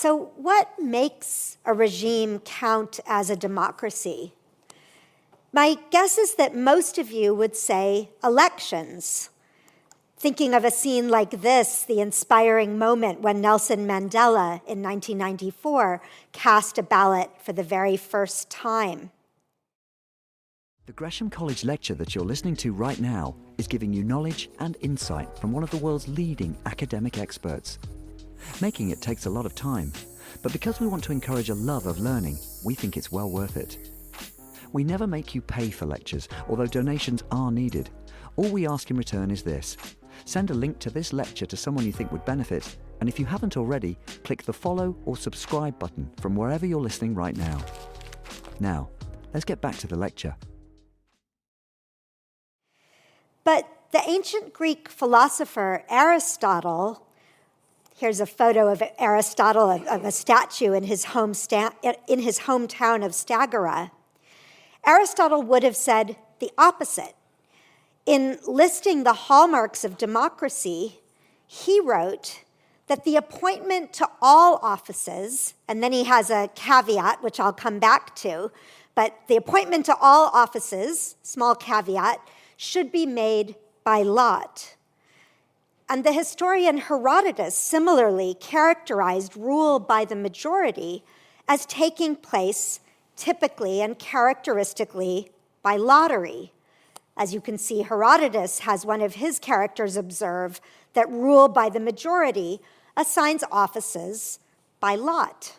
So what makes a regime count as a democracy? My guess is that most of you would say elections. Thinking of a scene like this, the inspiring moment when Nelson Mandela in 1994 cast a ballot for the very first time. The Gresham College lecture that you're listening to right now is giving you knowledge and insight from one of the world's leading academic experts. Making it takes a lot of time, but because we want to encourage a love of learning, we think it's well worth it. We never make you pay for lectures, although donations are needed. All we ask in return is this: send a link to this lecture to someone you think would benefit, and if you haven't already, click the follow or subscribe button from wherever you're listening right now. Now, let's get back to the lecture. But the ancient Greek philosopher Aristotle, here's a photo of Aristotle of a statue in his hometown of Stagora. Aristotle would have said the opposite. In listing the hallmarks of democracy, he wrote that the appointment to all offices, and then he has a caveat, which I'll come back to, but the appointment to all offices, small caveat, should be made by lot. And the historian Herodotus similarly characterized rule by the majority as taking place typically and characteristically by lottery. As you can see, Herodotus has one of his characters observe that rule by the majority assigns offices by lot.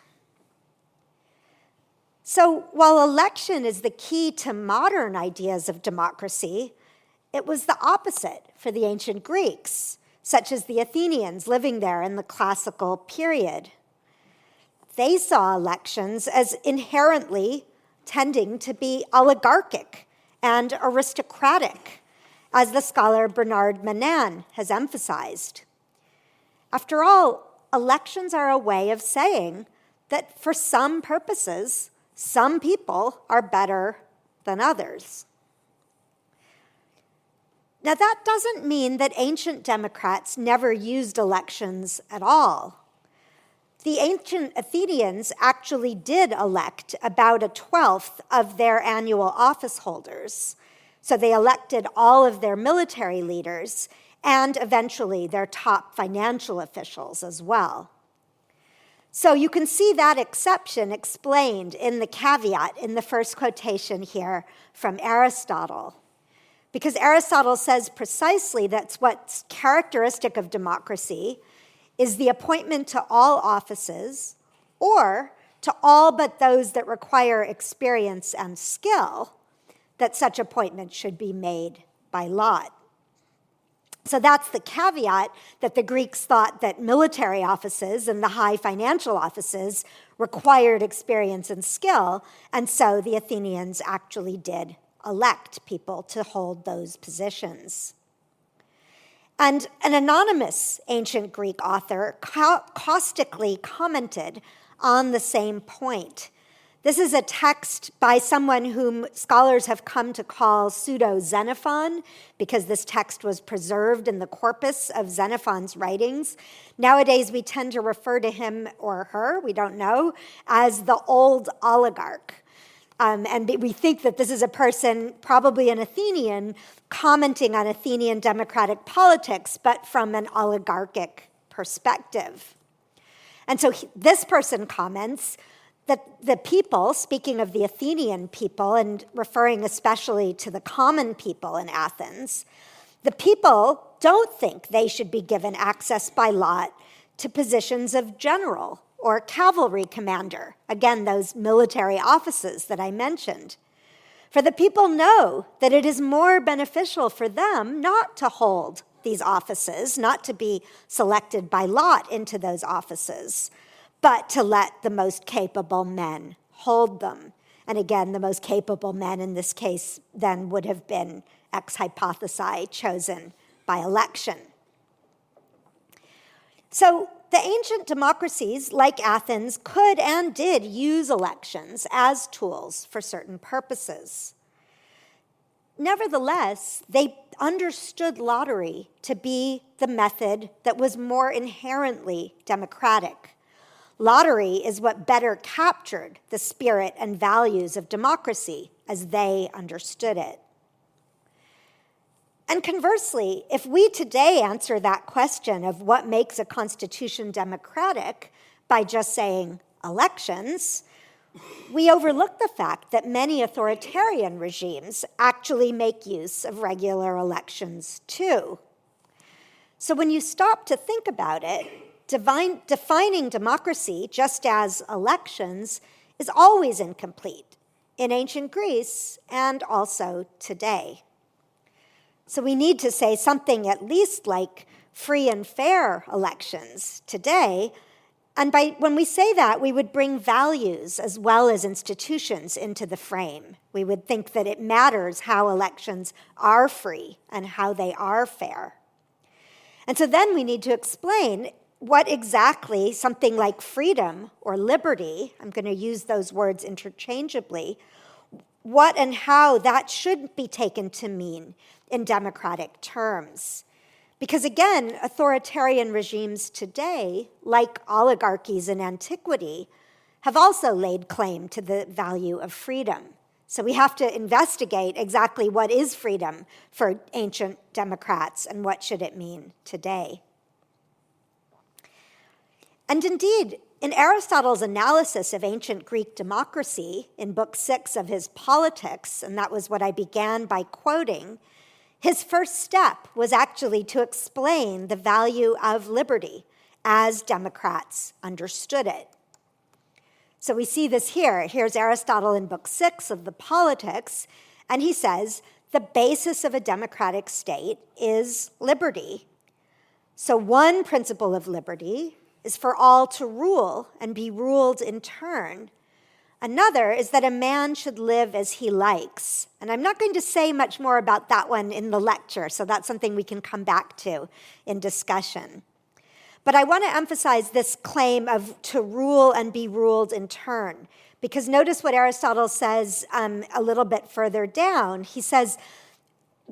So while election is the key to modern ideas of democracy, it was the opposite for the ancient Greeks, such as the Athenians living there in the classical period. They saw elections as inherently tending to be oligarchic and aristocratic, as the scholar Barnard has emphasized. After all, elections are a way of saying that for some purposes, some people are better than others. Now, that doesn't mean that ancient democrats never used elections at all. The ancient Athenians actually did elect about a 1/12 of their annual office holders. So they elected all of their military leaders and eventually their top financial officials as well. So you can see that exception explained in the caveat in the first quotation here from Aristotle. Because Aristotle says precisely that's what's characteristic of democracy is the appointment to all offices or to all but those that require experience and skill, that such appointment should be made by lot. So that's the caveat that the Greeks thought that military offices and the high financial offices required experience and skill, and so the Athenians actually did elect people to hold those positions. And an anonymous ancient Greek author caustically commented on the same point. This is a text by someone whom scholars have come to call pseudo-Xenophon, because this text was preserved in the corpus of Xenophon's writings. Nowadays, we tend to refer to him or her, we don't know, as the old oligarch. And we think that this is a person, probably an Athenian, commenting on Athenian democratic politics, but from an oligarchic perspective. And so this person comments that the people, speaking of the Athenian people and referring especially to the common people in Athens, the people don't think they should be given access by lot to positions of general or cavalry commander, again, those military offices that I mentioned. For the people know that it is more beneficial for them not to hold these offices, not to be selected by lot into those offices, but to let the most capable men hold them. And again, the most capable men in this case then would have been ex hypothesi chosen by election. So the ancient democracies, like Athens, could and did use elections as tools for certain purposes. Nevertheless, they understood lottery to be the method that was more inherently democratic. Lottery is what better captured the spirit and values of democracy as they understood it. And conversely, if we today answer that question of what makes a constitution democratic by just saying elections, we overlook the fact that many authoritarian regimes actually make use of regular elections too. So when you stop to think about it, defining democracy just as elections is always incomplete in ancient Greece and also today. So we need to say something at least like free and fair elections today. And when we say that, we would bring values as well as institutions into the frame. We would think that it matters how elections are free and how they are fair. And so then we need to explain what exactly something like freedom or liberty, I'm going to use those words interchangeably, what and how that should be taken to mean in democratic terms. Because again, authoritarian regimes today, like oligarchies in antiquity, have also laid claim to the value of freedom. So we have to investigate exactly what is freedom for ancient democrats and what should it mean today. And indeed, in Aristotle's analysis of ancient Greek democracy in Book 6 of his Politics, and that was what I began by quoting, his first step was actually to explain the value of liberty as Democrats understood it. So we see this here. Here's Aristotle in Book 6 of the Politics, and he says, the basis of a democratic state is liberty. So one principle of liberty is for all to rule and be ruled in turn. Another is that a man should live as he likes. And I'm not going to say much more about that one in the lecture, so that's something we can come back to in discussion. But I want to emphasize this claim of to rule and be ruled in turn, because notice what Aristotle says a little bit further down. He says,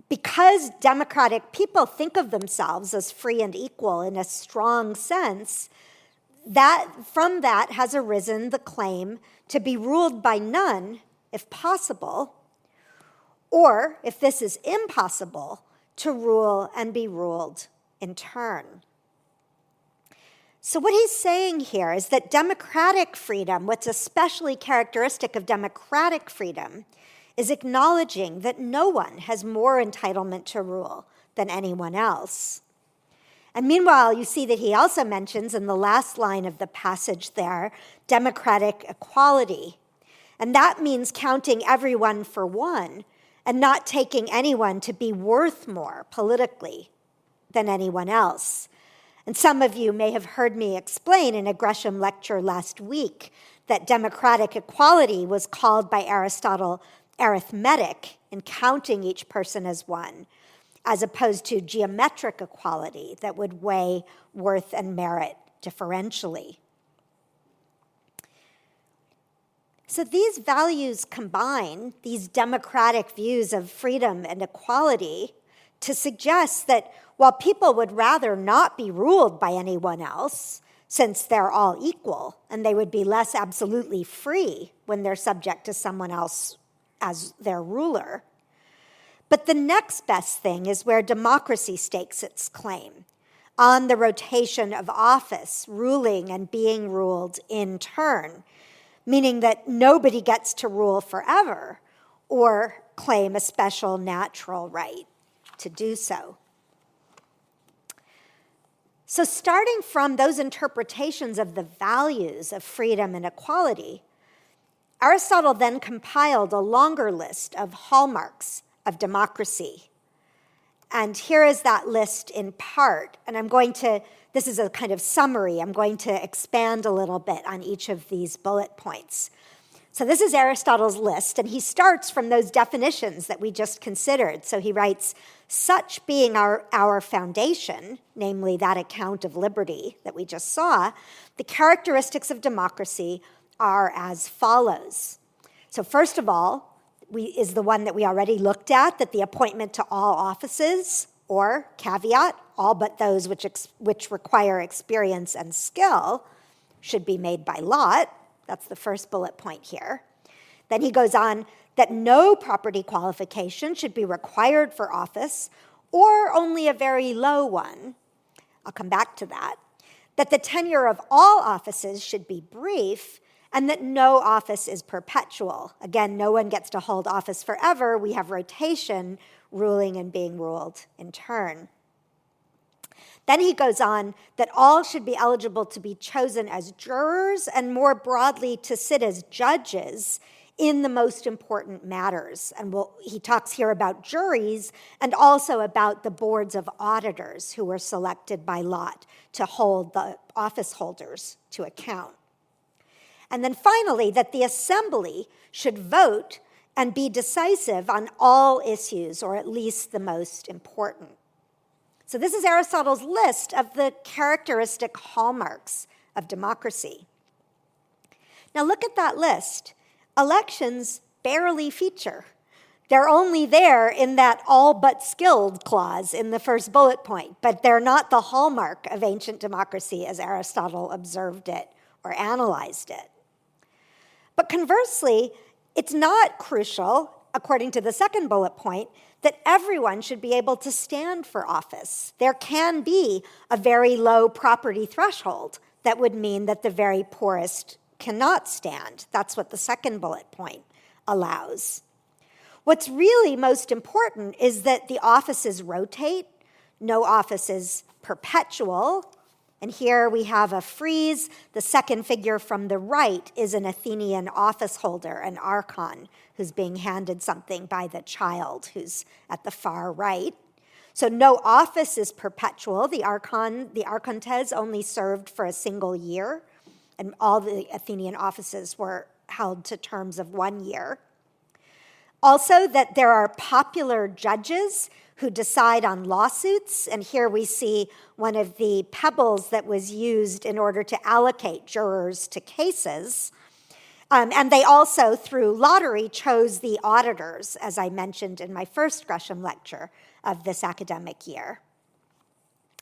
because democratic people think of themselves as free and equal in a strong sense, that from that has arisen the claim to be ruled by none, if possible, or, if this is impossible, to rule and be ruled in turn. So what he's saying here is that democratic freedom, what's especially characteristic of democratic freedom, is acknowledging that no one has more entitlement to rule than anyone else. And meanwhile, you see that he also mentions in the last line of the passage there, democratic equality. And that means counting everyone for one and not taking anyone to be worth more politically than anyone else. And some of you may have heard me explain in a Gresham lecture last week that democratic equality was called by Aristotle arithmetic in counting each person as one, as opposed to geometric equality that would weigh worth and merit differentially. So these values combine, these democratic views of freedom and equality, to suggest that while people would rather not be ruled by anyone else, since they're all equal, and they would be less absolutely free when they're subject to someone else as their ruler, but the next best thing is where democracy stakes its claim, on the rotation of office, ruling and being ruled in turn, meaning that nobody gets to rule forever or claim a special natural right to do so. So starting from those interpretations of the values of freedom and equality, Aristotle then compiled a longer list of hallmarks of democracy. And here is that list in part. And this is a kind of summary. I'm going to expand a little bit on each of these bullet points. So this is Aristotle's list, and he starts from those definitions that we just considered. So he writes, such being our foundation, namely that account of liberty that we just saw, the characteristics of democracy are as follows. So first of all, is the one that we already looked at, that the appointment to all offices, or caveat, all but those which require experience and skill, should be made by lot. That's the first bullet point here. Then he goes on that no property qualification should be required for office, or only a very low one. I'll come back to that. That the tenure of all offices should be brief, and that no office is perpetual. Again, no one gets to hold office forever. We have rotation, ruling and being ruled in turn. Then he goes on that all should be eligible to be chosen as jurors and more broadly to sit as judges in the most important matters. And he talks here about juries and also about the boards of auditors who were selected by lot to hold the office holders to account. And then finally, that the assembly should vote and be decisive on all issues, or at least the most important. So this is Aristotle's list of the characteristic hallmarks of democracy. Now look at that list. Elections barely feature. They're only there in that all but skilled clause in the first bullet point, but they're not the hallmark of ancient democracy as Aristotle observed it or analyzed it. But conversely, it's not crucial, according to the second bullet point, that everyone should be able to stand for office. There can be a very low property threshold that would mean that the very poorest cannot stand. That's what the second bullet point allows. What's really most important is that the offices rotate, no office is perpetual. And here we have a frieze. The second figure from the right is an Athenian office holder, an archon, who's being handed something by the child who's at the far right. So no office is perpetual. The archontes only served for a single year, and all the Athenian offices were held to terms of 1 year. Also, that there are popular judges who decide on lawsuits, and here we see one of the pebbles that was used in order to allocate jurors to cases. And they also, through lottery, chose the auditors, as I mentioned in my first Gresham lecture of this academic year.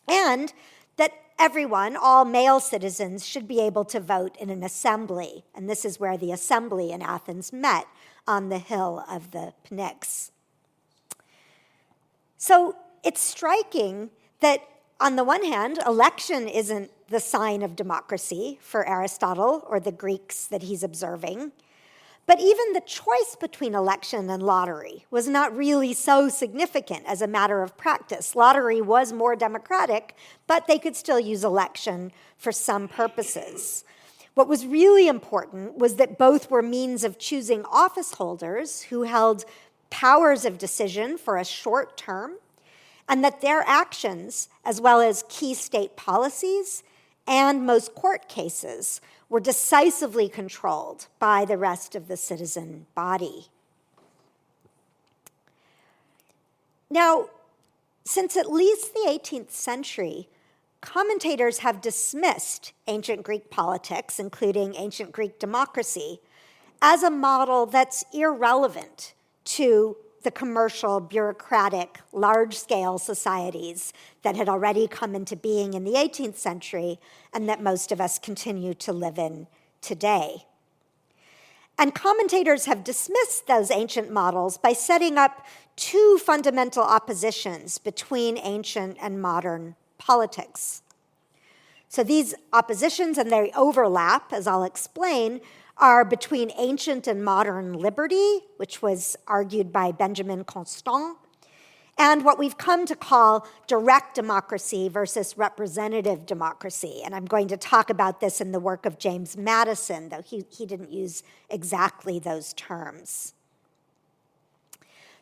And that everyone, all male citizens, should be able to vote in an assembly. And this is where the assembly in Athens met, on the hill of the Pnyx. So it's striking that, on the one hand, election isn't the sign of democracy for Aristotle or the Greeks that he's observing, but even the choice between election and lottery was not really so significant as a matter of practice. Lottery was more democratic, but they could still use election for some purposes. What was really important was that both were means of choosing office holders who held powers of decision for a short term, and that their actions, as well as key state policies and most court cases, were decisively controlled by the rest of the citizen body. Now, since at least the 18th century, commentators have dismissed ancient Greek politics, including ancient Greek democracy, as a model that's irrelevant to the commercial, bureaucratic, large-scale societies that had already come into being in the 18th century and that most of us continue to live in today. And commentators have dismissed those ancient models by setting up two fundamental oppositions between ancient and modern politics. So these oppositions, and they overlap, as I'll explain, are between ancient and modern liberty, which was argued by Benjamin Constant, and what we've come to call direct democracy versus representative democracy. And I'm going to talk about this in the work of James Madison, though he didn't use exactly those terms.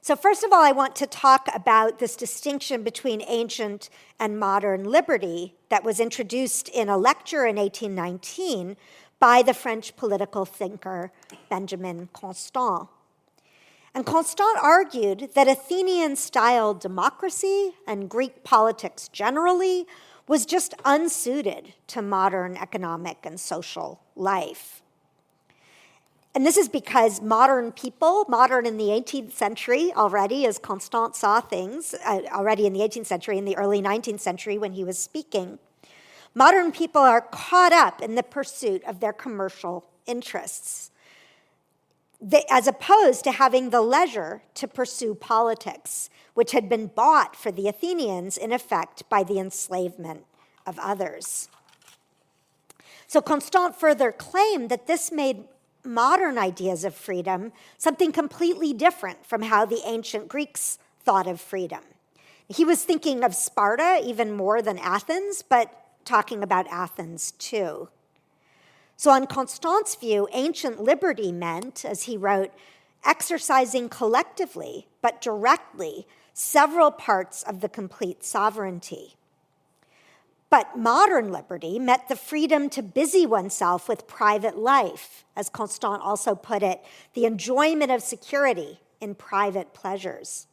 So first of all, I want to talk about this distinction between ancient and modern liberty that was introduced in a lecture in 1819 by the French political thinker Benjamin Constant. And Constant argued that Athenian-style democracy and Greek politics generally was just unsuited to modern economic and social life. And this is because modern people, modern in the 18th century already, as Constant saw things, already in the 18th century, in the early 19th century when he was speaking, Modern people are caught up in the pursuit of their commercial interests, as opposed to having the leisure to pursue politics, which had been bought for the Athenians, in effect, by the enslavement of others. So Constant further claimed that this made modern ideas of freedom something completely different from how the ancient Greeks thought of freedom. He was thinking of Sparta even more than Athens, but talking about Athens too. So on Constant's view, ancient liberty meant, as he wrote, exercising collectively, but directly, several parts of the complete sovereignty. But modern liberty meant the freedom to busy oneself with private life, as Constant also put it, the enjoyment of security in private pleasures.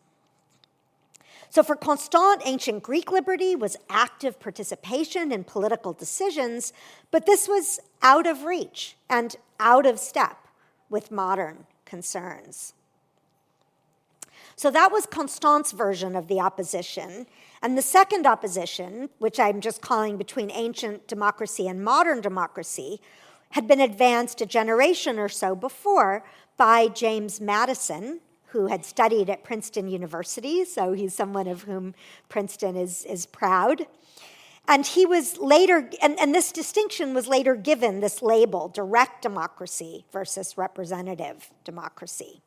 So for Constant, ancient Greek liberty was active participation in political decisions, but this was out of reach and out of step with modern concerns. So that was Constant's version of the opposition. And the second opposition, which I'm just calling between ancient democracy and modern democracy, had been advanced a generation or so before by James Madison, who had studied at Princeton University, so he's someone of whom Princeton is proud. And he was later, and this distinction was later given this label, direct democracy versus representative democracy.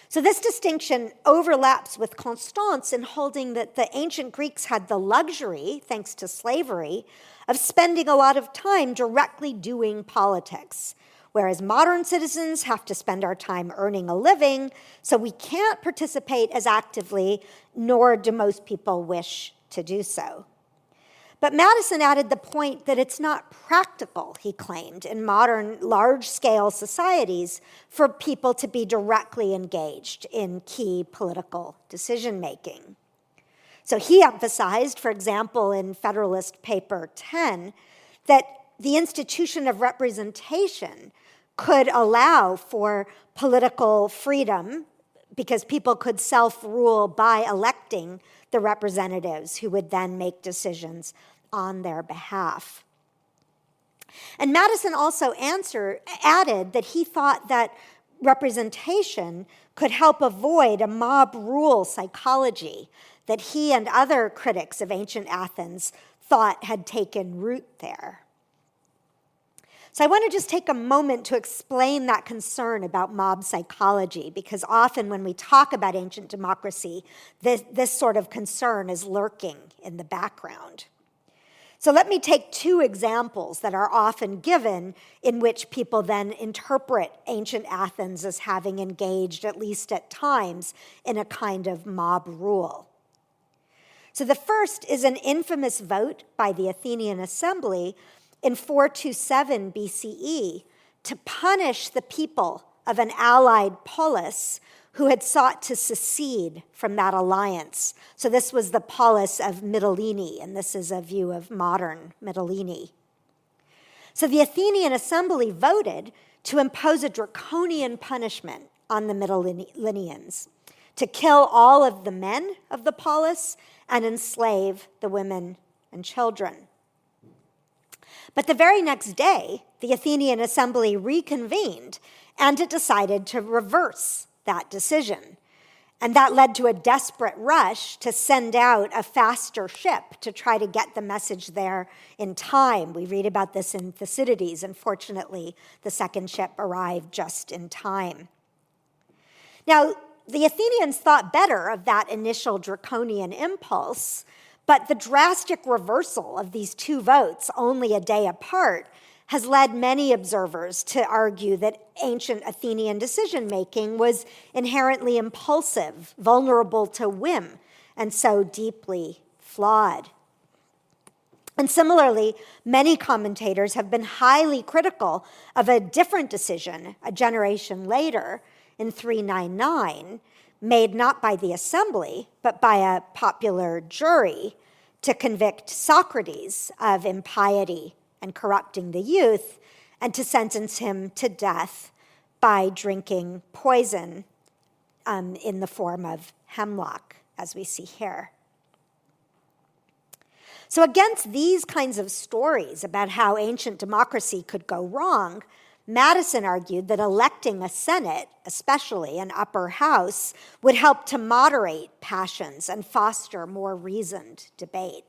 So this distinction overlaps with Constance in holding that the ancient Greeks had the luxury, thanks to slavery, of spending a lot of time directly doing politics, whereas modern citizens have to spend our time earning a living, so we can't participate as actively, nor do most people wish to do so. But Madison added the point that it's not practical, he claimed, in modern large-scale societies for people to be directly engaged in key political decision-making. So he emphasized, for example, in Federalist Paper 10, that the institution of representation could allow for political freedom because people could self-rule by electing the representatives who would then make decisions on their behalf. And Madison also added that he thought that representation could help avoid a mob rule psychology that he and other critics of ancient Athens thought had taken root there. So I want to just take a moment to explain that concern about mob psychology, because often when we talk about ancient democracy, this sort of concern is lurking in the background. So let me take two examples that are often given in which people then interpret ancient Athens as having engaged, at least at times, in a kind of mob rule. So the first is an infamous vote by the Athenian Assembly in 427 BCE to punish the people of an allied polis who had sought to secede from that alliance. So this was the polis of Mytilene, and this is a view of modern Mytilene. So the Athenian Assembly voted to impose a draconian punishment on the Mytileneans, to kill all of the men of the polis and enslave the women and children. But the very next day, the Athenian Assembly reconvened, and it decided to reverse that decision. And that led to a desperate rush to send out a faster ship to try to get the message there in time. We read about this in Thucydides, and fortunately, the second ship arrived just in time. Now, the Athenians thought better of that initial draconian impulse, but the drastic reversal of these two votes, only a day apart, has led many observers to argue that ancient Athenian decision-making was inherently impulsive, vulnerable to whim, and so deeply flawed. And similarly, many commentators have been highly critical of a different decision a generation later, in 399, made not by the assembly, but by a popular jury, to convict Socrates of impiety and corrupting the youth, and to sentence him to death by drinking poison in the form of hemlock, as we see here. So against these kinds of stories about how ancient democracy could go wrong, Madison argued that electing a Senate, especially an upper house, would help to moderate passions and foster more reasoned debate.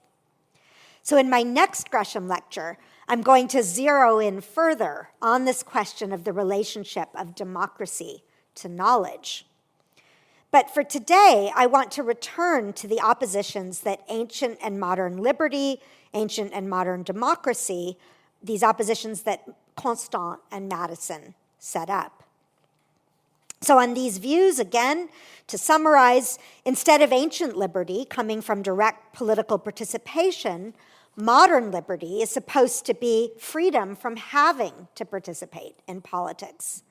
So in my next Gresham lecture, I'm going to zero in further on this question of the relationship of democracy to knowledge. But for today, I want to return to the oppositions that ancient and modern liberty, ancient and modern democracy, these oppositions that Constant and Madison set up. So on these views, again, to summarize, instead of ancient liberty coming from direct political participation, modern liberty is supposed to be freedom from having to participate in politics.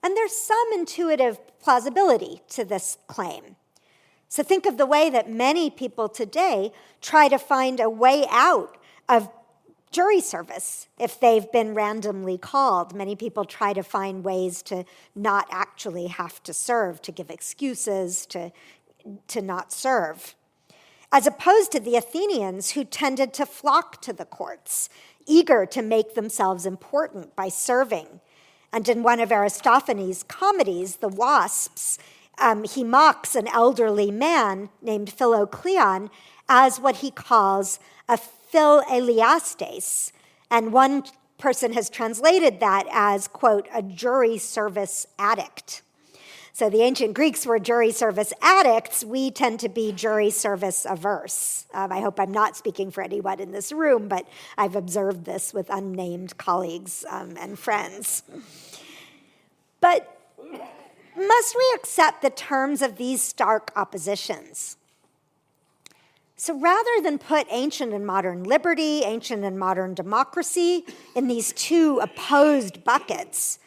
And there's some intuitive plausibility to this claim. So think of the way that many people today try to find a way out of jury service if they've been randomly called. Many people try to find ways to not actually have to serve, to give excuses to not serve, as opposed to the Athenians who tended to flock to the courts, eager to make themselves important by serving. And in one of Aristophanes' comedies, The Wasps, he mocks an elderly man named Philocleon as what he calls a phileliastes. And one person has translated that as, quote, a jury service addict. So the ancient Greeks were jury service addicts. We tend to be jury service averse. I hope I'm not speaking for anyone in this room, but I've observed this with unnamed colleagues and friends. But must we accept the terms of these stark oppositions? So rather than put ancient and modern liberty, ancient and modern democracy in these two opposed buckets,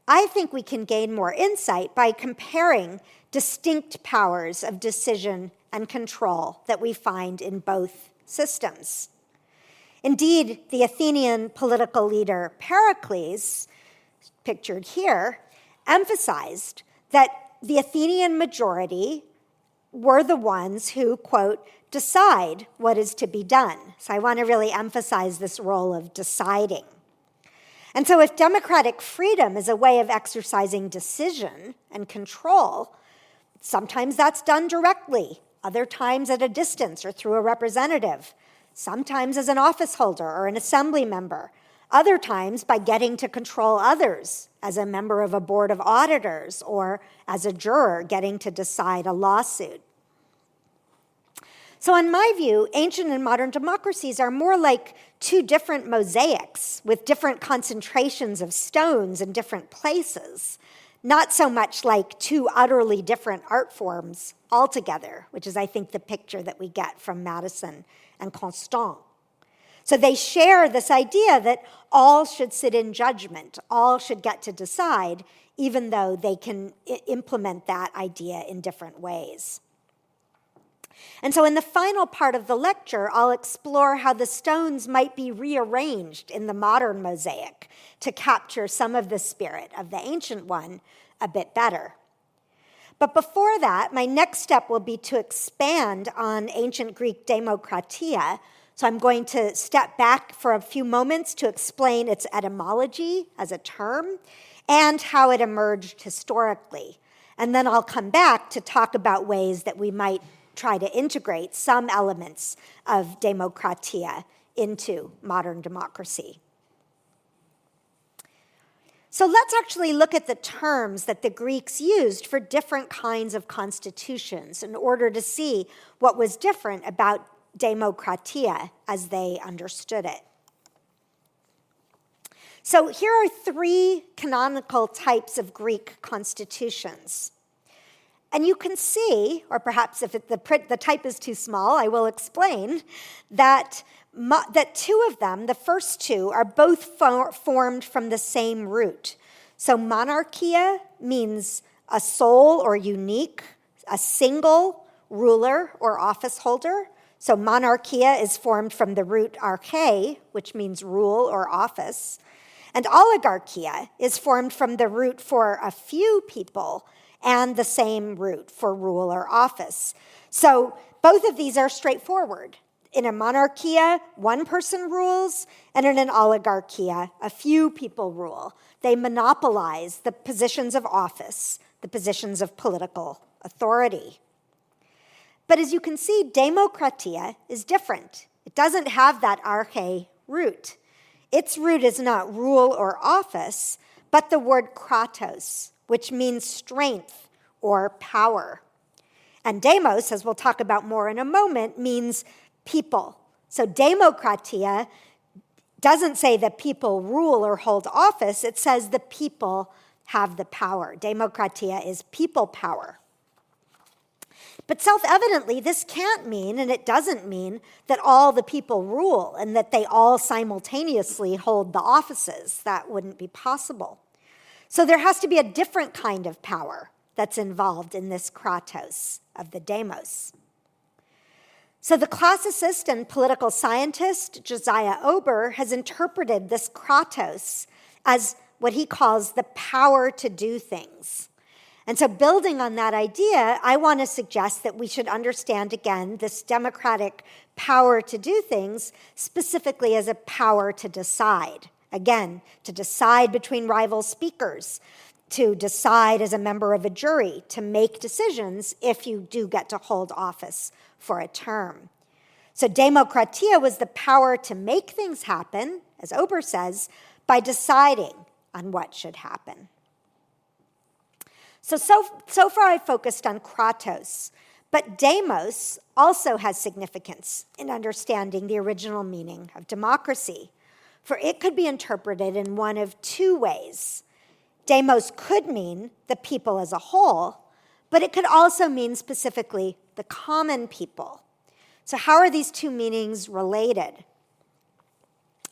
I think we can gain more insight by comparing distinct powers of decision and control that we find in both systems. Indeed, the Athenian political leader Pericles, pictured here, emphasized that the Athenian majority were the ones who, quote, decide what is to be done. So I want to really emphasize this role of deciding. And so if democratic freedom is a way of exercising decision and control, sometimes that's done directly, other times at a distance or through a representative, sometimes as an office holder or an assembly member, other times by getting to control others as a member of a board of auditors or as a juror getting to decide a lawsuit. So in my view, ancient and modern democracies are more like two different mosaics with different concentrations of stones in different places, not so much like two utterly different art forms altogether, which is, I think, the picture that we get from Madison and Constant. So they share this idea that all should sit in judgment, all should get to decide, even though they can implement that idea in different ways. And so in the final part of the lecture, I'll explore how the stones might be rearranged in the modern mosaic to capture some of the spirit of the ancient one a bit better. But before that, my next step will be to expand on ancient Greek Demokratia. So I'm going to step back for a few moments to explain its etymology as a term and how it emerged historically. And then I'll come back to talk about ways that we might try to integrate some elements of Demokratia into modern democracy. So let's actually look at the terms that the Greeks used for different kinds of constitutions in order to see what was different about Demokratia as they understood it. So here are three canonical types of Greek constitutions. And you can see, or perhaps if the type is too small, I will explain, that two of them, the first two, are both formed from the same root. So monarchia means a sole or unique, a single ruler or office holder. So monarchia is formed from the root arche, which means rule or office. And oligarchia is formed from the root for a few people and the same root for rule or office. So both of these are straightforward. In a monarchia, one person rules, and in an oligarchia, a few people rule. They monopolize the positions of office, the positions of political authority. But as you can see, Demokratia is different. It doesn't have that arche root. Its root is not rule or office, but the word kratos, which means strength or power. And demos, as we'll talk about more in a moment, means people. So Demokratia doesn't say that people rule or hold office. It says the people have the power. Demokratia is people power. But self-evidently, this can't mean, and it doesn't mean, that all the people rule and that they all simultaneously hold the offices. That wouldn't be possible. So there has to be a different kind of power that's involved in this kratos of the demos. So the classicist and political scientist Josiah Ober has interpreted this kratos as what he calls the power to do things. And so building on that idea, I want to suggest that we should understand again this democratic power to do things specifically as a power to decide. Again, to decide between rival speakers, to decide as a member of a jury, to make decisions if you do get to hold office for a term. So Demokratia was the power to make things happen, as Ober says, by deciding on what should happen. So far I've focused on kratos, but demos also has significance in understanding the original meaning of democracy, for it could be interpreted in one of two ways. Demos could mean the people as a whole, but it could also mean specifically the common people. So how are these two meanings related?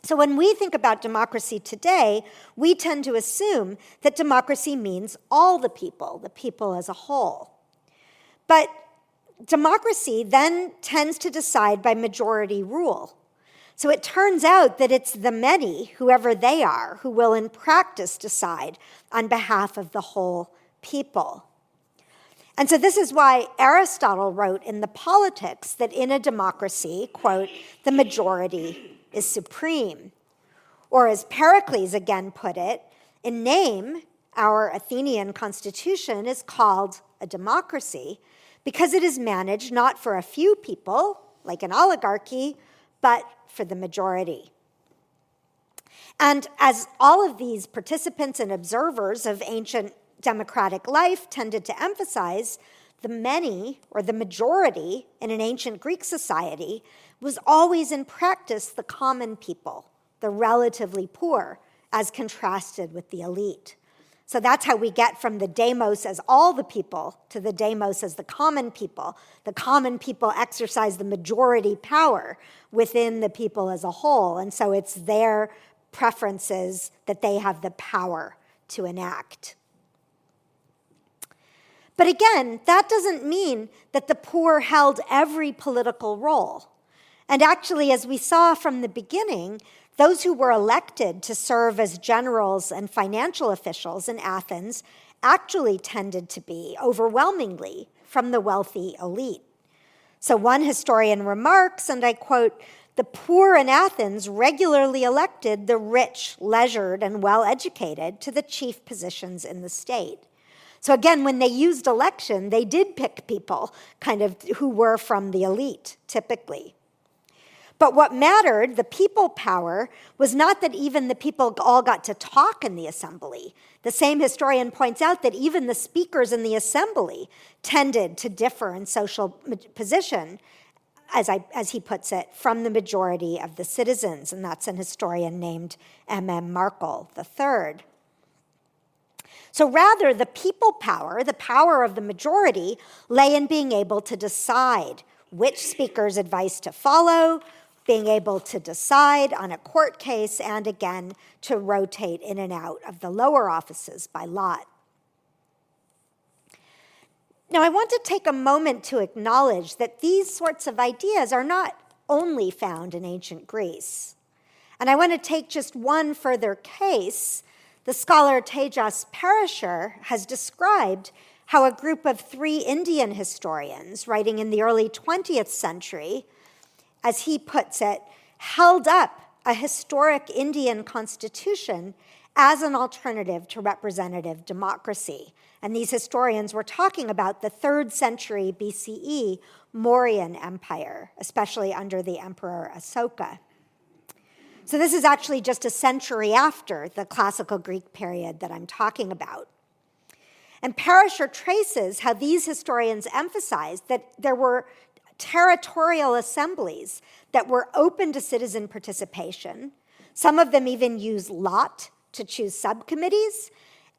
So when we think about democracy today, we tend to assume that democracy means all the people as a whole. But democracy then tends to decide by majority rule. So it turns out that it's the many, whoever they are, who will in practice decide on behalf of the whole people. And so this is why Aristotle wrote in the Politics that in a democracy, quote, the majority is supreme. Or as Pericles again put it, in name, our Athenian constitution is called a democracy because it is managed not for a few people, like an oligarchy, but for the majority. And as all of these participants and observers of ancient democratic life tended to emphasize, the many, or the majority, in an ancient Greek society was always in practice the common people, the relatively poor, as contrasted with the elite. So that's how we get from the demos as all the people to the demos as the common people. The common people exercise the majority power within the people as a whole, and so it's their preferences that they have the power to enact. But again, that doesn't mean that the poor held every political role. And actually, as we saw from the beginning, those who were elected to serve as generals and financial officials in Athens actually tended to be overwhelmingly from the wealthy elite. So one historian remarks, and I quote, "The poor in Athens regularly elected the rich, leisured, and well-educated to the chief positions in the state." So again, when they used election, they did pick people kind of who were from the elite, typically. But what mattered, the people power, was not that even the people all got to talk in the assembly. The same historian points out that even the speakers in the assembly tended to differ in social position, as he puts it, from the majority of the citizens. And that's an historian named M.M. Markle III. So rather, the people power, the power of the majority, lay in being able to decide which speaker's advice to follow, being able to decide on a court case, and again, to rotate in and out of the lower offices by lot. Now, I want to take a moment to acknowledge that these sorts of ideas are not only found in ancient Greece. And I want to take just one further case. The scholar Tejas Parashar has described how a group of 3 Indian historians writing in the early 20th century as he puts it, held up a historic Indian constitution as an alternative to representative democracy. And these historians were talking about the 3rd century BCE Mauryan Empire, especially under the Emperor Asoka. So this is actually just a century after the classical Greek period that I'm talking about. And Perisher traces how these historians emphasized that there were territorial assemblies that were open to citizen participation. Some of them even used lot to choose subcommittees,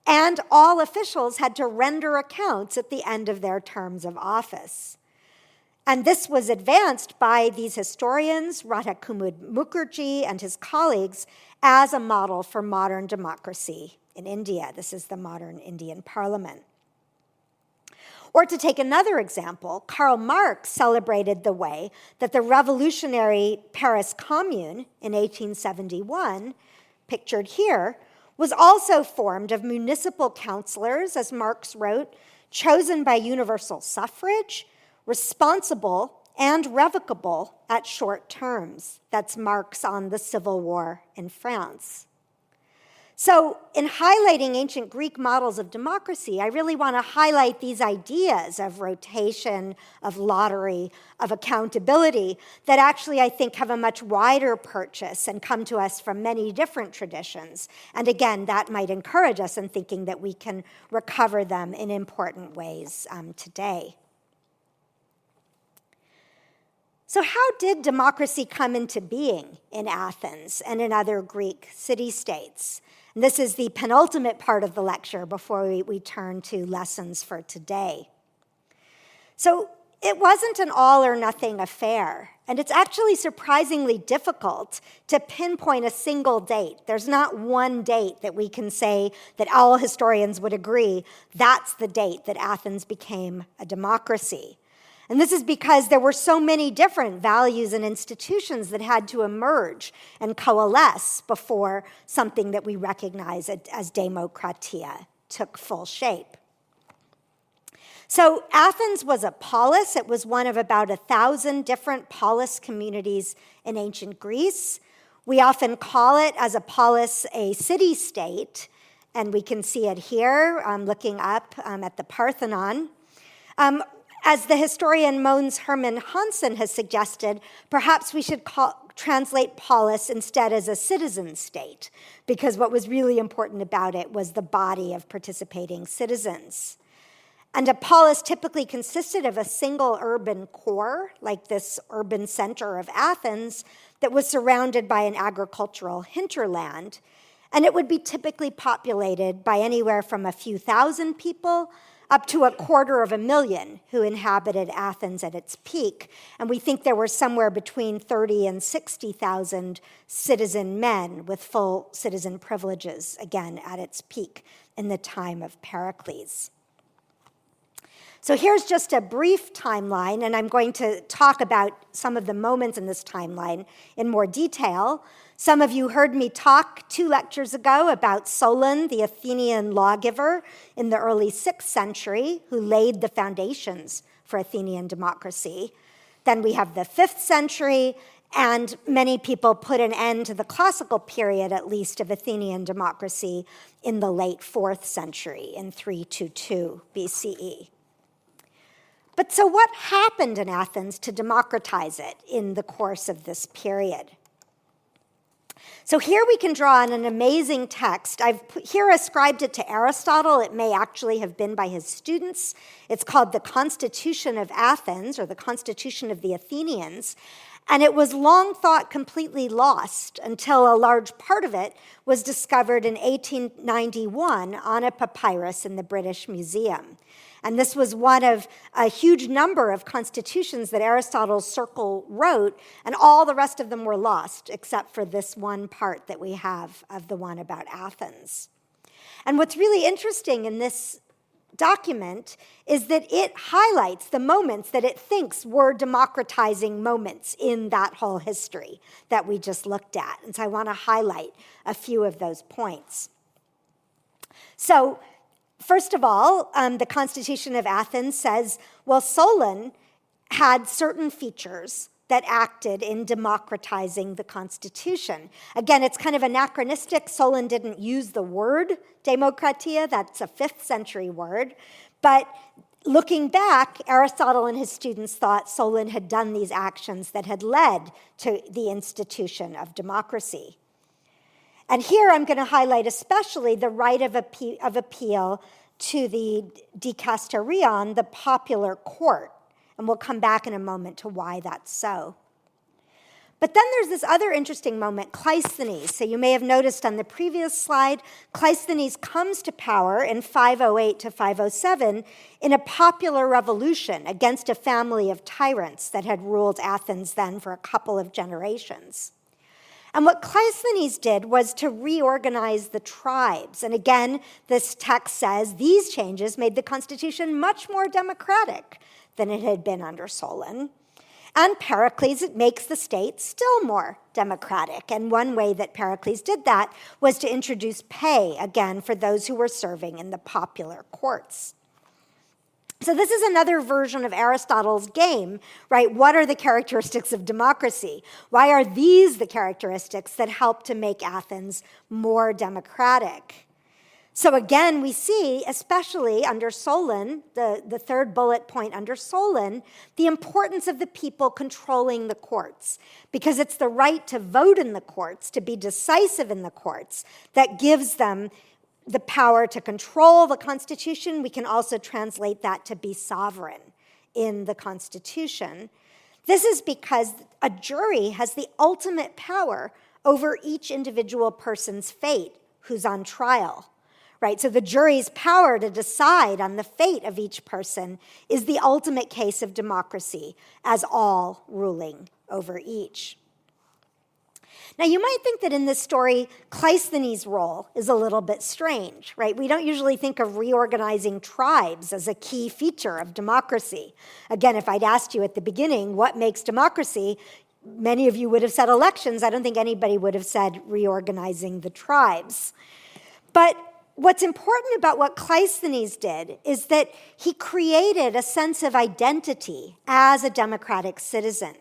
and all officials had to render accounts at the end of their terms of office. And this was advanced by these historians, Radha Kumud Mukherjee and his colleagues, as a model for modern democracy in India. This is the modern Indian parliament. Or to take another example, Karl Marx celebrated the way that the revolutionary Paris Commune in 1871, pictured here, was also formed of municipal councillors, as Marx wrote, chosen by universal suffrage, responsible and revocable at short terms. That's Marx on the Civil War in France. So in highlighting ancient Greek models of democracy, I really want to highlight these ideas of rotation, of lottery, of accountability that actually I think have a much wider purchase and come to us from many different traditions. And again, that might encourage us in thinking that we can recover them in important ways today. So how did democracy come into being in Athens and in other Greek city-states? And this is the penultimate part of the lecture before we turn to lessons for today. So it wasn't an all or nothing affair, and it's actually surprisingly difficult to pinpoint a single date. There's not one date that we can say that all historians would agree that's the date that Athens became a democracy. And this is because there were so many different values and institutions that had to emerge and coalesce before something that we recognize as Demokratia took full shape. So Athens was a polis. It was one of about 1,000 different polis communities in ancient Greece. We often call it, as a polis, a city-state, and we can see it here, looking up at the Parthenon. As the historian Mogens Herman Hansen has suggested, perhaps we should translate polis instead as a citizen state, because what was really important about it was the body of participating citizens. And a polis typically consisted of a single urban core, like this urban center of Athens, that was surrounded by an agricultural hinterland. And it would be typically populated by anywhere from a few thousand people up to 250,000 who inhabited Athens at its peak. And we think there were somewhere between 30 and 60,000 citizen men with full citizen privileges, again, at its peak in the time of Pericles. So here's just a brief timeline, and I'm going to talk about some of the moments in this timeline in more detail. Some of you heard me talk 2 lectures ago about Solon, the Athenian lawgiver in the early 6th century, who laid the foundations for Athenian democracy. Then we have the 5th century, and many people put an end to the classical period, at least, of Athenian democracy in the late 4th century, in 322 BCE. But so what happened in Athens to democratize it in the course of this period? So here we can draw on an amazing text. I've here ascribed it to Aristotle. It may actually have been by his students. It's called the Constitution of Athens, or the Constitution of the Athenians. And it was long thought completely lost until a large part of it was discovered in 1891 on a papyrus in the British Museum. And this was one of a huge number of constitutions that Aristotle's circle wrote, and all the rest of them were lost, except for this one part that we have of the one about Athens. And what's really interesting in this document is that it highlights the moments that it thinks were democratizing moments in that whole history that we just looked at. And so I want to highlight a few of those points. So, first of all, the Constitution of Athens says, well, Solon had certain features that acted in democratizing the Constitution. Again, it's kind of anachronistic. Solon didn't use the word Demokratia. That's a 5th century word. But looking back, Aristotle and his students thought Solon had done these actions that had led to the institution of democracy. And here I'm going to highlight especially the right of appeal to the dikasterion, the popular court. And we'll come back in a moment to why that's so. But then there's this other interesting moment, Cleisthenes. So you may have noticed on the previous slide, Cleisthenes comes to power in 508 to 507 in a popular revolution against a family of tyrants that had ruled Athens then for a couple of generations. And what Cleisthenes did was to reorganize the tribes. And again, this text says these changes made the Constitution much more democratic than it had been under Solon. And Pericles, it makes the state still more democratic. And one way that Pericles did that was to introduce pay, again, for those who were serving in the popular courts. So this is another version of Aristotle's game, right? What are the characteristics of democracy? Why are these the characteristics that help to make Athens more democratic? So again, we see, especially under Solon, the third bullet point under Solon, the importance of the people controlling the courts, because it's the right to vote in the courts, to be decisive in the courts, that gives them the power to control the Constitution. We can also translate that to be sovereign in the Constitution. This is because a jury has the ultimate power over each individual person's fate who's on trial. Right, so the jury's power to decide on the fate of each person is the ultimate case of democracy, as all ruling over each. Now, you might think that in this story, Cleisthenes' role is a little bit strange, right? We don't usually think of reorganizing tribes as a key feature of democracy. Again, if I'd asked you at the beginning, what makes democracy? Many of you would have said elections. I don't think anybody would have said reorganizing the tribes. But what's important about what Cleisthenes did is that he created a sense of identity as a democratic citizen.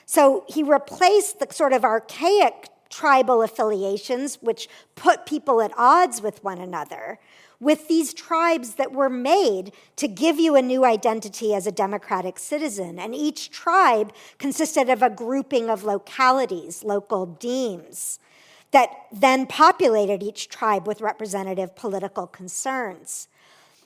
So he replaced the sort of archaic tribal affiliations, which put people at odds with one another, with these tribes that were made to give you a new identity as a democratic citizen. And each tribe consisted of a grouping of localities, local demes, that then populated each tribe with representative political concerns.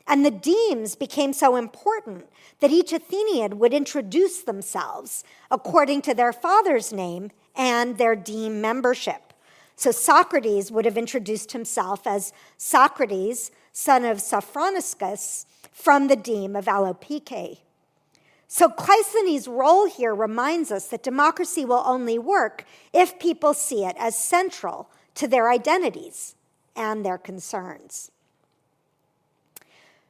And the demes became so important that each Athenian would introduce themselves according to their father's name and their deme membership. So Socrates would have introduced himself as Socrates, son of Sophroniscus, from the deme of Allopike. So Cleisthenes' role here reminds us that democracy will only work if people see it as central to their identities and their concerns.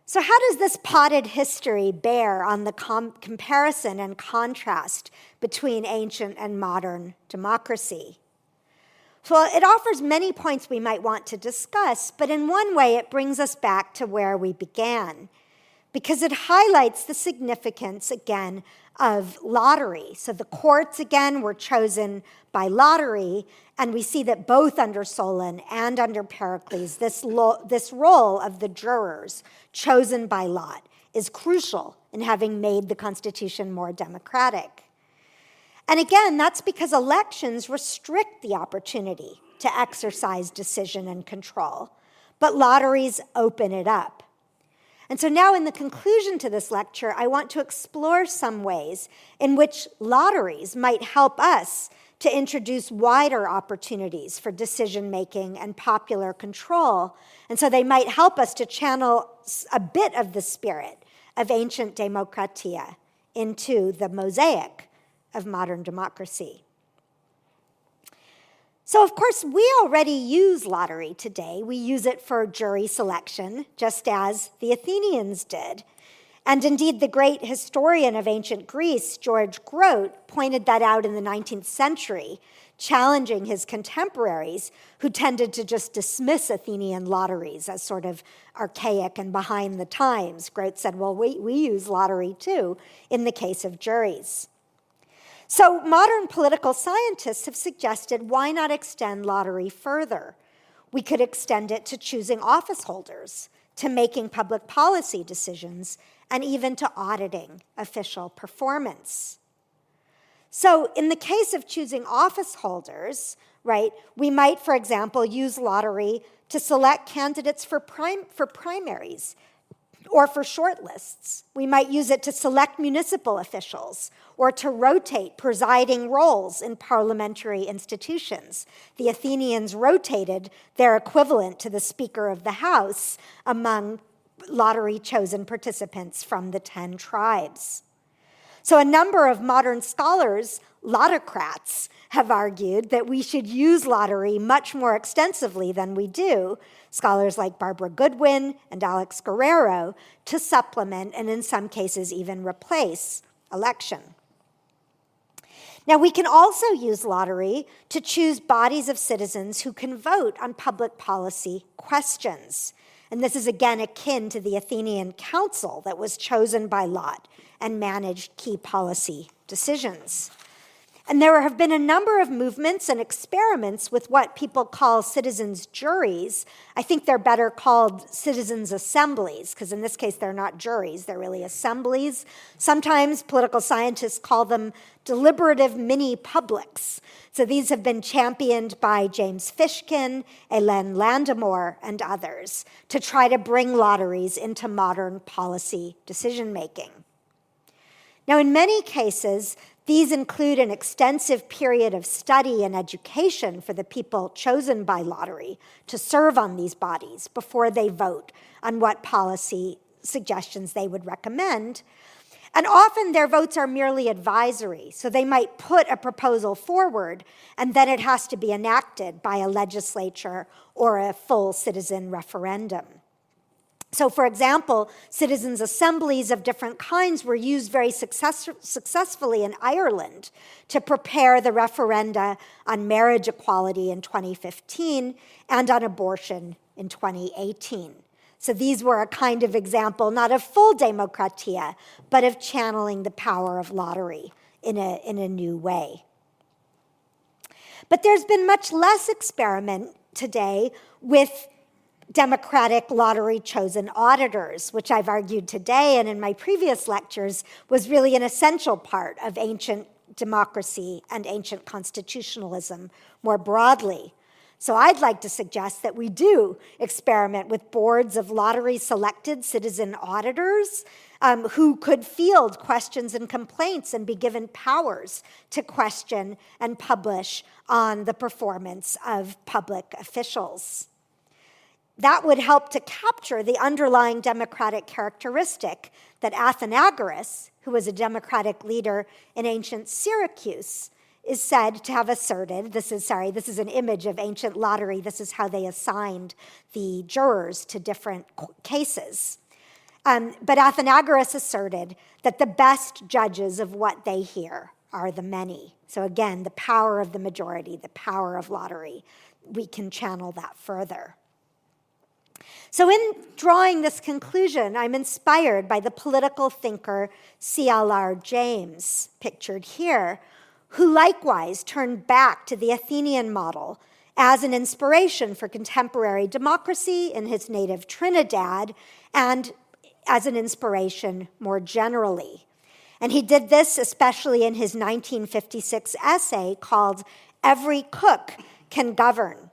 So how does this potted history bear on the comparison and contrast between ancient and modern democracy? Well, it offers many points we might want to discuss, but in one way it brings us back to where we began, because it highlights the significance, again, of lottery. So the courts, again, were chosen by lottery, and we see that both under Solon and under Pericles, this role of the jurors chosen by lot is crucial in having made the Constitution more democratic. And again, that's because elections restrict the opportunity to exercise decision and control, but lotteries open it up. And so now in the conclusion to this lecture, I want to explore some ways in which lotteries might help us to introduce wider opportunities for decision-making and popular control. And so they might help us to channel a bit of the spirit of ancient Demokratia into the mosaic of modern democracy. So, of course, we already use lottery today. We use it for jury selection, just as the Athenians did. And indeed, the great historian of ancient Greece, George Grote, pointed that out in the 19th century, challenging his contemporaries who tended to just dismiss Athenian lotteries as sort of archaic and behind the times. Grote said, well, we use lottery too in the case of juries. So modern political scientists have suggested, why not extend lottery further? We could extend it to choosing office holders, to making public policy decisions, and even to auditing official performance. So in the case of choosing office holders, right, we might, for example, use lottery to select candidates for primaries or for shortlists. We might use it to select municipal officials or to rotate presiding roles in parliamentary institutions. The Athenians rotated their equivalent to the Speaker of the House among lottery-chosen participants from the 10 tribes. So a number of modern scholars, lotocrats, have argued that we should use lottery much more extensively than we do, scholars like Barbara Goodwin and Alex Guerrero, to supplement and in some cases even replace election. Now, we can also use lottery to choose bodies of citizens who can vote on public policy questions. And this is again akin to the Athenian council that was chosen by lot and managed key policy decisions. And there have been a number of movements and experiments with what people call citizens' juries. I think they're better called citizens' assemblies, because in this case, they're not juries, they're really assemblies. Sometimes political scientists call them deliberative mini-publics. So these have been championed by James Fishkin, Hélène Landemore, and others to try to bring lotteries into modern policy decision-making. Now, in many cases, these include an extensive period of study and education for the people chosen by lottery to serve on these bodies before they vote on what policy suggestions they would recommend. And often their votes are merely advisory, so they might put a proposal forward and then it has to be enacted by a legislature or a full citizen referendum. So, for example, citizens' assemblies of different kinds were used very successfully in Ireland to prepare the referenda on marriage equality in 2015 and on abortion in 2018. So these were a kind of example, not of full Demokratia, but of channeling the power of lottery in a new way. But there's been much less experiment today with democratic lottery-chosen auditors, which I've argued today and in my previous lectures was really an essential part of ancient democracy and ancient constitutionalism more broadly. So I'd like to suggest that we do experiment with boards of lottery-selected citizen auditors who could field questions and complaints and be given powers to question and publish on the performance of public officials. That would help to capture the underlying democratic characteristic that Athenagoras, who was a democratic leader in ancient Syracuse, is said to have asserted. This is an image of ancient lottery. This is how they assigned the jurors to different cases. But Athenagoras asserted that the best judges of what they hear are the many. So again, the power of the majority, the power of lottery, we can channel that further. So in drawing this conclusion, I'm inspired by the political thinker C.L.R. James, pictured here, who likewise turned back to the Athenian model as an inspiration for contemporary democracy in his native Trinidad and as an inspiration more generally. And he did this especially in his 1956 essay called "Every Cook Can Govern."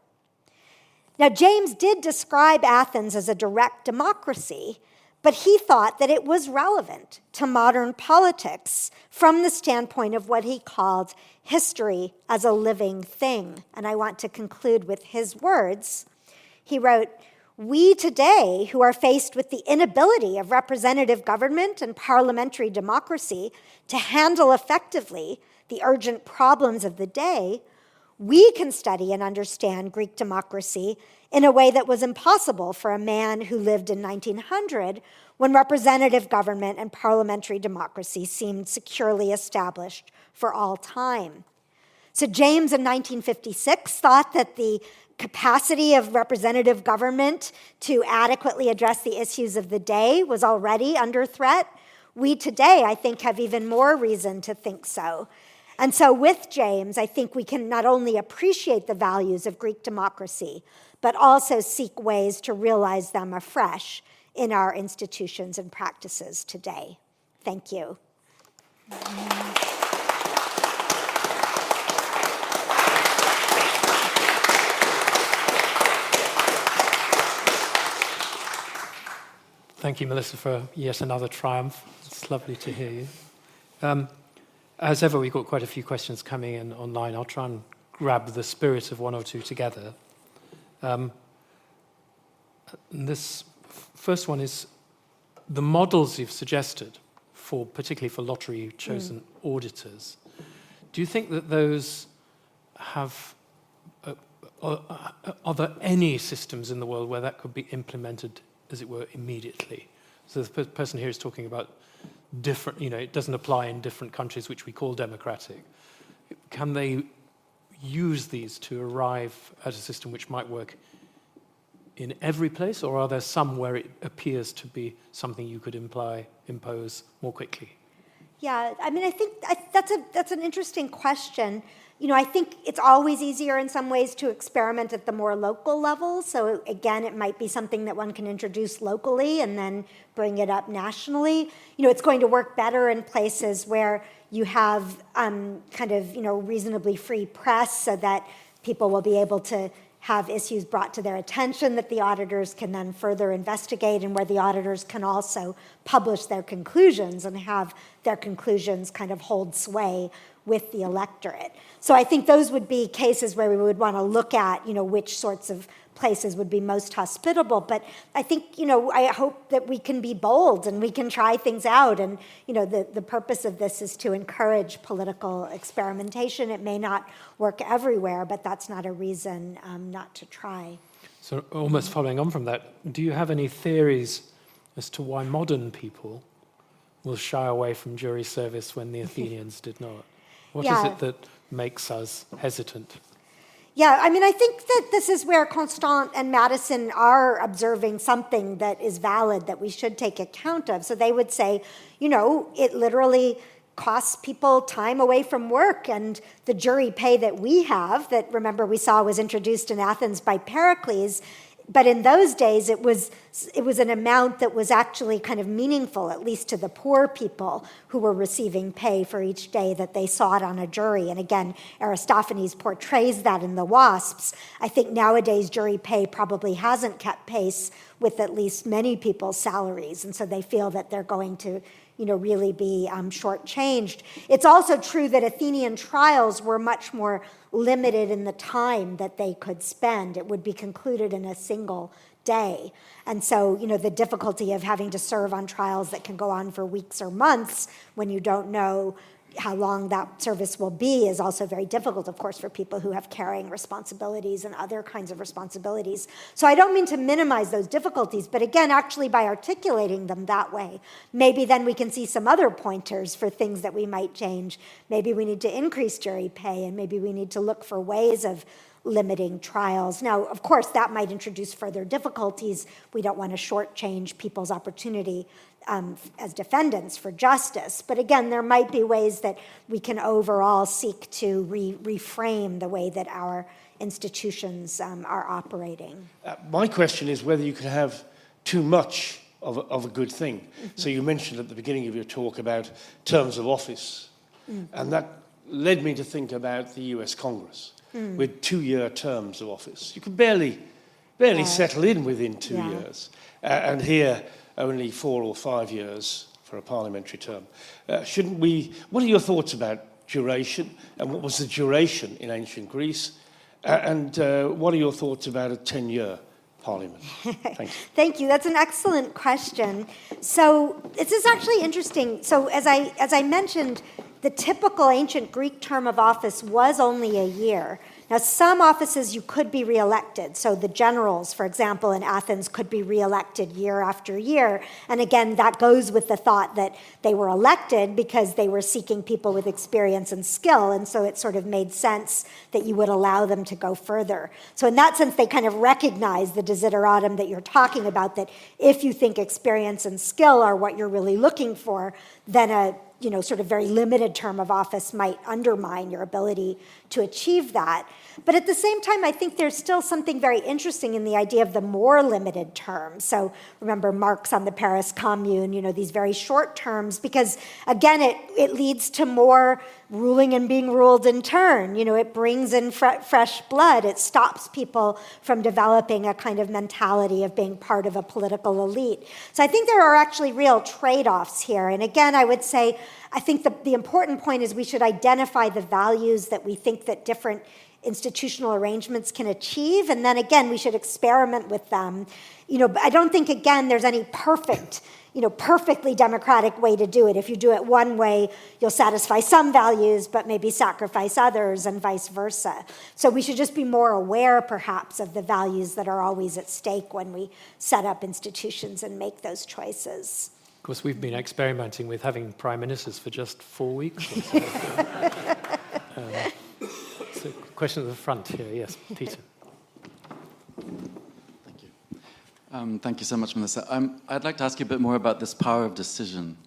Now, James did describe Athens as a direct democracy, but he thought that it was relevant to modern politics from the standpoint of what he called history as a living thing. And I want to conclude with his words. He wrote, "We today, who are faced with the inability of representative government and parliamentary democracy to handle effectively the urgent problems of the day, we can study and understand Greek democracy in a way that was impossible for a man who lived in 1900 when representative government and parliamentary democracy seemed securely established for all time." So James in 1956 thought that the capacity of representative government to adequately address the issues of the day was already under threat. We today, I think, have even more reason to think so. And so with James, I think we can not only appreciate the values of Greek democracy, but also seek ways to realize them afresh in our institutions and practices today. Thank you. Thank you, Melissa, for yet another triumph. It's lovely to hear you. As ever, we've got quite a few questions coming in online. I'll try and grab the spirit of one or two together. This first one is the models you've suggested, particularly for lottery-chosen auditors. Do you think that those have... are there any systems in the world where that could be implemented, as it were, immediately? So the person here is talking about different, it doesn't apply in different countries which we call democratic. Can they use these to arrive at a system which might work in every place, or are there some where it appears to be something you could impose more quickly? Yeah, I mean, I think that's an interesting question. I think it's always easier in some ways to experiment at the more local level. So again, it might be something that one can introduce locally and then bring it up nationally. It's going to work better in places where you have reasonably free press so that people will be able to have issues brought to their attention that the auditors can then further investigate, and where the auditors can also publish their conclusions and have their conclusions kind of hold sway with the electorate. So I think those would be cases where we would want to look at, which sorts of places would be most hospitable. But I think, I hope that we can be bold and we can try things out. And, the purpose of this is to encourage political experimentation. It may not work everywhere, but that's not a reason not to try. So almost following on from that, do you have any theories as to why modern people will shy away from jury service when the Athenians did not? What is it that makes us hesitant? Yeah, I mean, I think that this is where Constant and Madison are observing something that is valid that we should take account of. So they would say, it literally costs people time away from work, and the jury pay that we have, that remember we saw was introduced in Athens by Pericles, but in those days it was an amount that was actually kind of meaningful, at least to the poor people who were receiving pay for each day that they sought on a jury. And again, Aristophanes portrays that in the Wasps. I think nowadays jury pay probably hasn't kept pace with at least many people's salaries, and so they feel that they're going to really be shortchanged. It's also true that Athenian trials were much more limited in the time that they could spend. It would be concluded in a single day. And so, the difficulty of having to serve on trials that can go on for weeks or months when you don't know how long that service will be is also very difficult, of course, for people who have carrying responsibilities and other kinds of responsibilities. So I don't mean to minimize those difficulties, but again, actually by articulating them that way, maybe then we can see some other pointers for things that we might change. Maybe we need to increase jury pay, and maybe we need to look for ways of limiting trials. Now, of course, that might introduce further difficulties. We don't want to shortchange people's opportunity as defendants for justice. But again, there might be ways that we can overall seek to reframe the way that our institutions are operating. My question is whether you could have too much of a good thing. Mm-hmm. So you mentioned at the beginning of your talk about terms of office, and that led me to think about the US Congress with 2-year terms of office. You could barely settle in within 2 years. And here, only 4 or 5 years for a parliamentary term. Shouldn't we... What are your thoughts about duration, and what was the duration in ancient Greece? And what are your thoughts about a 10-year parliament? Thank you. Thank you. That's an excellent question. So this is actually interesting. So as I mentioned, the typical ancient Greek term of office was only a year. Now, some offices you could be reelected. So the generals, for example, in Athens could be reelected year after year. And again, that goes with the thought that they were elected because they were seeking people with experience and skill. And so it sort of made sense that you would allow them to go further. So in that sense, they kind of recognize the desideratum that you're talking about, that if you think experience and skill are what you're really looking for, then a sort of very limited term of office might undermine your ability to achieve that. But at the same time, I think there's still something very interesting in the idea of the more limited term. So remember Marx on the Paris Commune, these very short terms, because again, it leads to more ruling and being ruled in turn. It brings in fresh blood. It stops people from developing a kind of mentality of being part of a political elite. So I think there are actually real trade-offs here. And again, I would say, I think the important point is we should identify the values that we think that different institutional arrangements can achieve, and then again, we should experiment with them. But I don't think, again, there's any perfectly democratic way to do it. If you do it one way, you'll satisfy some values, but maybe sacrifice others, and vice versa. So we should just be more aware, perhaps, of the values that are always at stake when we set up institutions and make those choices. Of course, we've been experimenting with having prime ministers for just 4 weeks or so. So question at the front here. Yes, Peter. Thank you. Thank you so much, Melissa. I'd like to ask you a bit more about this power of decision.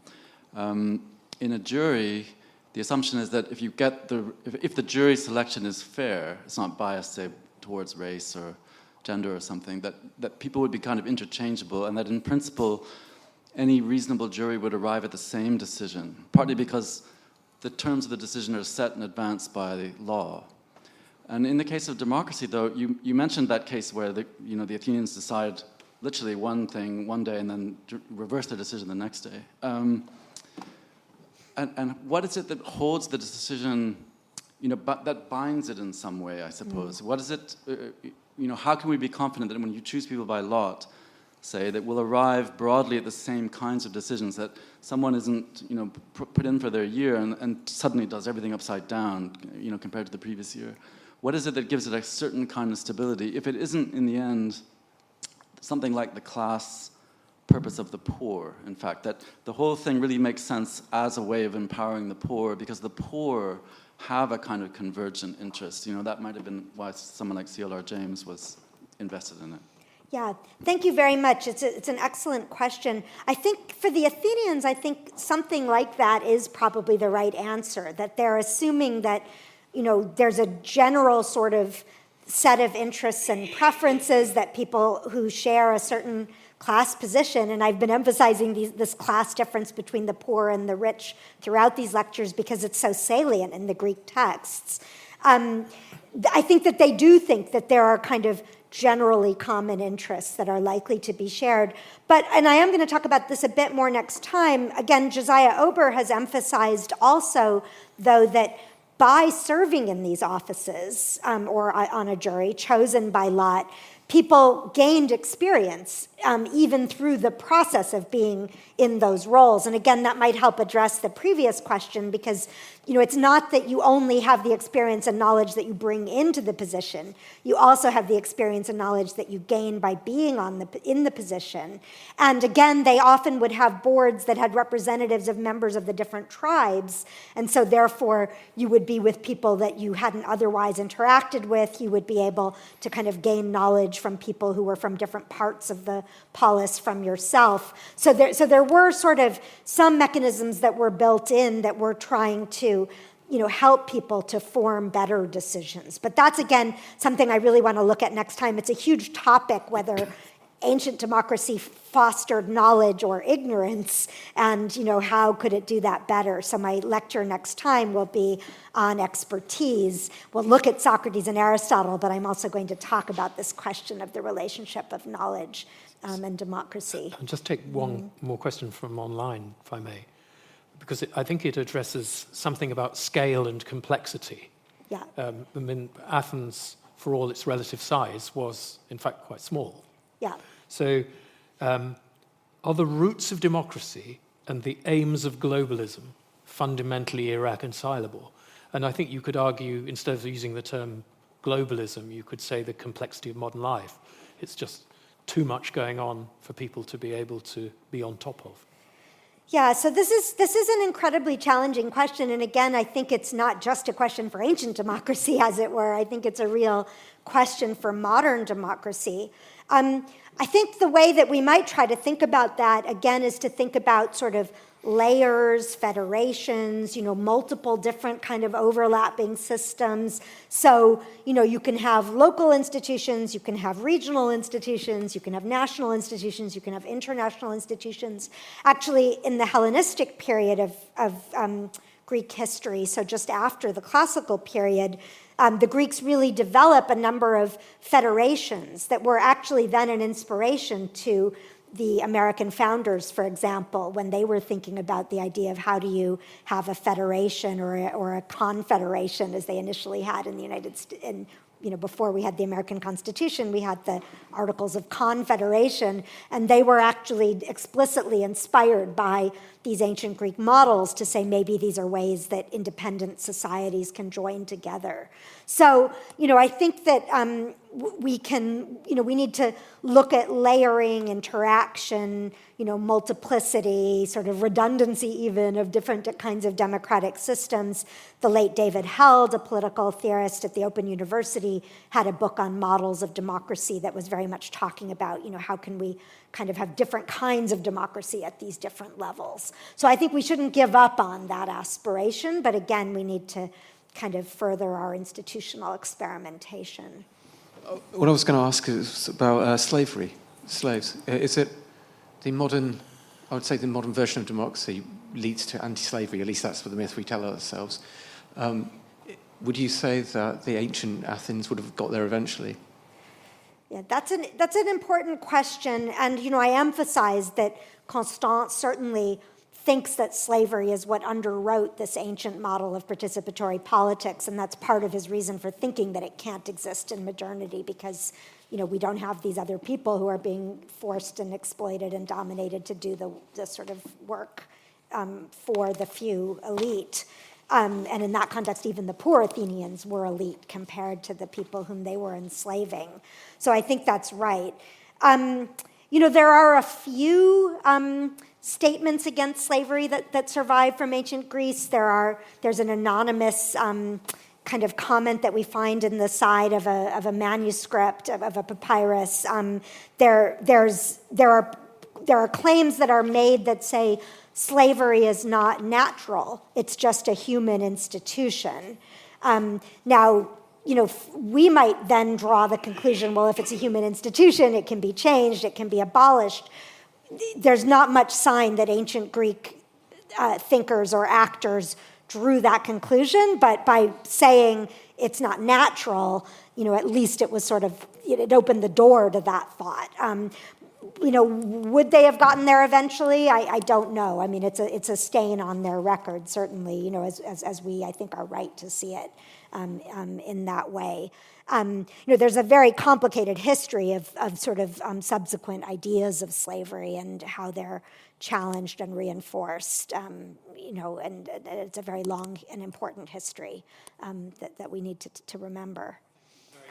In a jury, the assumption is that if the jury selection is fair, it's not biased, say, towards race or gender or something, that people would be kind of interchangeable, and that in principle, any reasonable jury would arrive at the same decision, partly because the terms of the decision are set in advance by the law. And in the case of democracy, though, you mentioned that case where the Athenians decide literally one thing one day and then reverse their decision the next day. And what is it that holds the decision, that binds it in some way, I suppose? What is it, how can we be confident that when you choose people by lot, say, that will arrive broadly at the same kinds of decisions, that someone isn't, put in for their year and suddenly does everything upside down, compared to the previous year? What is it that gives it a certain kind of stability, if it isn't, in the end, something like the class purpose of the poor, in fact, that the whole thing really makes sense as a way of empowering the poor, because the poor have a kind of convergent interest. That might have been why someone like C.L.R. James was invested in it. Yeah, thank you very much. It's an excellent question. I think for the Athenians, I think something like that is probably the right answer, that they're assuming that, there's a general sort of set of interests and preferences that people who share a certain class position, and I've been emphasizing this class difference between the poor and the rich throughout these lectures because it's so salient in the Greek texts. I think that they do think that there are kind of generally common interests that are likely to be shared. And I am going to talk about this a bit more next time. Again, Josiah Ober has emphasized also, though, that by serving in these offices or on a jury chosen by lot, people gained experience even through the process of being in those roles. And again, that might help address the previous question, because it's not that you only have the experience and knowledge that you bring into the position. You also have the experience and knowledge that you gain by being in the position. And again, they often would have boards that had representatives of members of the different tribes. And so therefore, you would be with people that you hadn't otherwise interacted with. You would be able to kind of gain knowledge from people who were from different parts of the polis from yourself. So there were sort of some mechanisms that were built in that were trying to help people to form better decisions. But that's, again, something I really want to look at next time. It's a huge topic, whether ancient democracy fostered knowledge or ignorance, and how could it do that better. So my lecture next time will be on expertise. We'll look at Socrates and Aristotle, but I'm also going to talk about this question of the relationship of knowledge and democracy. I'll just take one more question from online, if I may, because I think it addresses something about scale and complexity. Yeah. Athens, for all its relative size, was in fact quite small. Yeah. So are the roots of democracy and the aims of globalism fundamentally irreconcilable? And I think you could argue, instead of using the term globalism, you could say the complexity of modern life. It's just too much going on for people to be able to be on top of. Yeah, so this is an incredibly challenging question. And again, I think it's not just a question for ancient democracy, as it were. I think it's a real question for modern democracy. I think the way that we might try to think about that, again, is to think about sort of layers, federations, multiple different kind of overlapping systems. So, you can have local institutions, you can have regional institutions, you can have national institutions, you can have international institutions. Actually, in the Hellenistic period of Greek history, so just after the classical period, the Greeks really develop a number of federations that were actually then an inspiration to the American founders, for example, when they were thinking about the idea of how do you have a federation or a confederation, as they initially had in the United States. Before we had the American Constitution, we had the Articles of Confederation, and they were actually explicitly inspired by these ancient Greek models to say maybe these are ways that independent societies can join together. So, I think that we need to look at layering, interaction, multiplicity, sort of redundancy even of different kinds of democratic systems. The late David Held, a political theorist at the Open University, had a book on models of democracy that was very much talking about, how can we kind of have different kinds of democracy at these different levels. So I think we shouldn't give up on that aspiration, but again, we need to kind of further our institutional experimentation. What I was going to ask is about slavery, slaves. Is it the modern, I would say the modern version of democracy leads to anti-slavery, at least that's what the myth we tell ourselves. Would you say that the ancient Athens would have got there eventually? Yeah, that's an important question, and I emphasize that Constant certainly thinks that slavery is what underwrote this ancient model of participatory politics, and that's part of his reason for thinking that it can't exist in modernity because we don't have these other people who are being forced and exploited and dominated to do the sort of work for the few elite. And in that context, even the poor Athenians were elite compared to the people whom they were enslaving. So I think that's right. There are a few statements against slavery that survive from ancient Greece. There's an anonymous kind of comment that we find in the side of a manuscript of a papyrus. There are claims that are made that say slavery is not natural; it's just a human institution. Now, we might then draw the conclusion, well, if it's a human institution, it can be changed, it can be abolished. There's not much sign that ancient Greek thinkers or actors drew that conclusion, but by saying it's not natural, at least it was sort of, it opened the door to that thought. Would they have gotten there eventually? I don't know. I mean, it's a stain on their record, certainly, as we, I think, are right to see it in that way. There's a very complicated history of sort of subsequent ideas of slavery and how they're challenged and reinforced, and it's a very long and important history that we need to remember.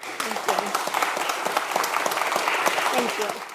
Thank you. Thank you.